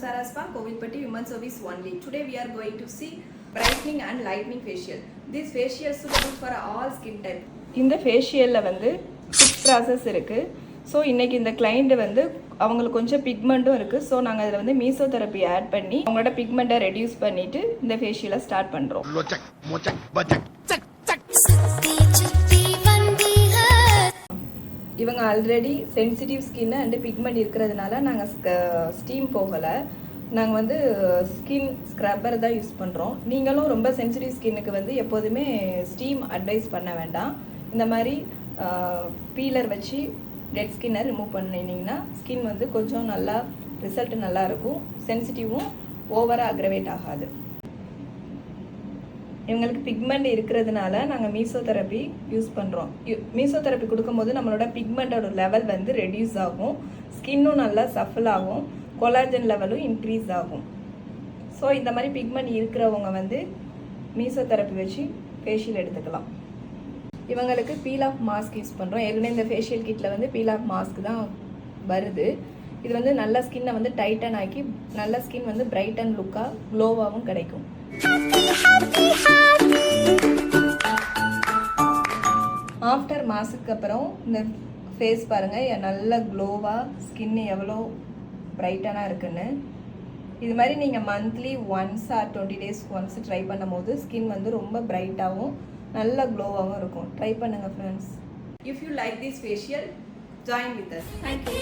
Samsara Spa, Kovilpatti Women Service only. Today we are going to see brightening and lightening facial. This facial is suitable for all skin type. இந்த ஃபேஷியலில் வந்து 6 process இருக்குது. So இன்றைக்கி இந்த client வந்து அவங்களுக்கு கொஞ்சம் பிக்மெண்ட்டும் இருக்குது. ஸோ நாங்கள் அதில் வந்து மீசோதெரப்பி ஆட் பண்ணி அவங்களோட பிக்மெண்ட்டை ரெடியூஸ் பண்ணிவிட்டு இந்த ஃபேஷியலை ஸ்டார்ட் பண்ணுறோம். இவங்க already sensitive skin and pigment இருக்கிறதுனால நாங்கள் ஸ்டீம் போகலை. நாங்கள் வந்து ஸ்கின் ஸ்க்ரப்பர் தான் யூஸ் பண்ணுறோம். நீங்களும் ரொம்ப சென்சிட்டிவ் ஸ்கின்னுக்கு வந்து எப்போதுமே ஸ்டீம் அட்வைஸ் பண்ண வேண்டாம். இந்த மாதிரி பீலர் வச்சு டெட் ஸ்கின்னை ரிமூவ் பண்ணினீங்கன்னா ஸ்கின் வந்து கொஞ்சம் நல்லா ரிசல்ட் நல்லா இருக்கும். சென்சிட்டிவும் ஓவராக அக்ரவேட் ஆகாது. இவங்களுக்கு பிக்மெண்ட் இருக்கிறதுனால நாங்கள் மீசோதெரப்பி யூஸ் பண்ணுறோம். மீசோதெரப்பி கொடுக்கும்போது நம்மளோட பிக்மெண்ட்டோட லெவல் வந்து ரெடியூஸ் ஆகும், ஸ்கின்னும் நல்லா சஃபில் ஆகும், கொலாஜன் லெவலும் இன்க்ரீஸ் ஆகும். ஸோ இந்த மாதிரி பிக்மெண்ட் இருக்கிறவங்க வந்து மீசோதெரப்பி வச்சு ஃபேஷியல் எடுத்துக்கலாம். இவங்களுக்கு பீல் ஆஃப் மாஸ்க் யூஸ் பண்ணுறோம். ஏற்கனவே இந்த ஃபேஷியல் கிட்டில் வந்து பீல் ஆஃப் மாஸ்க் தான் வருது. இது வந்து நல்ல ஸ்கின்னை வந்து டைட்டன் ஆக்கி நல்ல ஸ்கின் வந்து பிரைட் அண்ட் லுக்காக க்ளோவாகவும் கிடைக்கும். ஆஃப்டர் மாஸ்க்கு அப்புறம் இந்த ஃபேஸ் பாருங்கள் நல்ல க்ளோவாக ஸ்கின் எவ்வளோ பிரைட்டனாக இருக்குன்னு. இது மாதிரி நீங்கள் monthly once or 20 days once try பண்ணும் போது ஸ்கின் வந்து ரொம்ப பிரைட்டாகவும் நல்ல க்ளோவாகவும் இருக்கும். ட்ரை பண்ணுங்கள் friends. If you like this facial join with us. Thank you.